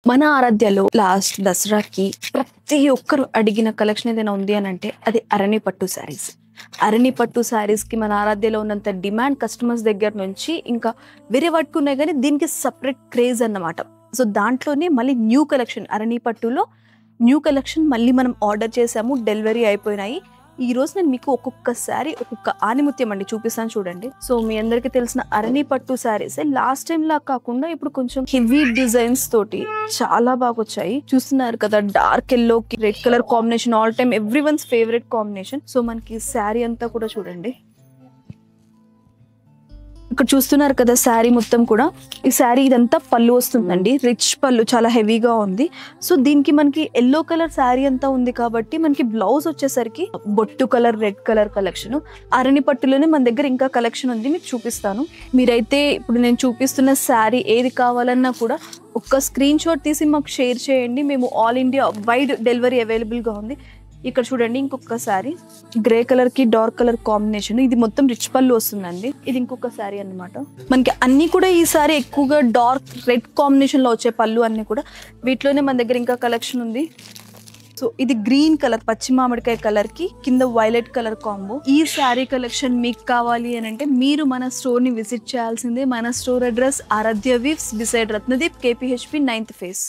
మన ఆరాధ్యలో లాస్ట్ దసరాకి ప్రతి ఒక్కరు అడిగిన కలెక్షన్ ఏదైనా ఉంది అని అంటే అది అరణి పట్టు శారీస్. అరణి పట్టు శారీస్కి మన ఆరాధ్యలో ఉన్నంత డిమాండ్ కస్టమర్స్ దగ్గర నుంచి ఇంకా వేరే వాటికి ఉన్నాయి, కానీ దీనికి సపరేట్ క్రేజ్ అన్నమాట. సో దాంట్లోనే మళ్ళీ న్యూ కలెక్షన్ అరణి పట్టులో న్యూ కలెక్షన్ మళ్ళీ మనం ఆర్డర్ చేసాము, డెలివరీ అయిపోయినాయి. ఈ రోజు నేను మీకు ఒక్కొక్క శారీ ఒక్కొక్క ఆనిముత్యం అండి చూపిస్తాను చూడండి. సో మీ అందరికీ తెలిసిన అరణి పట్టు శారీస్ లాస్ట్ టైం లా కాకుండా ఇప్పుడు కొంచెం హెవీ డిజైన్స్ తోటి చాలా బాగా వచ్చాయి. చూస్తున్నారు కదా, డార్క్ ఎల్లో కి red colour combination all time every once favourite combination. So మనకి శారీ అంతా కూడా చూడండి, ఇక్కడ చూస్తున్నారు కదా శారీ మొత్తం కూడా. ఈ శారీ ఇదంతా పళ్ళు వస్తుందండి, రిచ్ పళ్ళు, చాలా హెవీగా ఉంది. సో దీనికి మనకి ఎల్లో కలర్ శారీ అంతా ఉంది కాబట్టి మనకి బ్లౌజ్ వచ్చేసరికి బొట్టు కలర్ రెడ్ కలర్ కలెక్షన్. అరణి పట్టులోనే మన దగ్గర ఇంకా కలెక్షన్ ఉంది, మీకు చూపిస్తాను. మీరైతే ఇప్పుడు నేను చూపిస్తున్న శారీ ఏది కావాలన్నా కూడా ఒక్క స్క్రీన్ షాట్ తీసి మాకు షేర్ చేయండి. మేము ఆల్ ఇండియా వైడ్ డెలివరీ అవైలబుల్గా ఉంది. ఇక్కడ చూడండి, ఇంకొక శారీ గ్రే కలర్ కి డార్క్ కలర్ కాంబినేషన్, ఇది మొత్తం రిచ్ పళ్ళు వస్తుందండి. ఇది ఇంకొక శారీ అన్నమాట. మనకి అన్ని కూడా ఈ శారీ ఎక్కువగా డార్క్ రెడ్ కాంబినేషన్ లో వచ్చే పళ్ళు అన్ని కూడా. వీటిలోనే మన దగ్గర ఇంకా కలెక్షన్ ఉంది. సో ఇది గ్రీన్ కలర్ పచ్చి మామిడికాయ కలర్ కి కింద వైలెట్ కలర్ కాంబో. ఈ శారీ కలెక్షన్ మీకు కావాలి అని అంటే మీరు మన స్టోర్ ని విజిట్ చేయాల్సిందే. మన store address Aaradhya weaves beside Ratnadeep, KPHP 9th phase.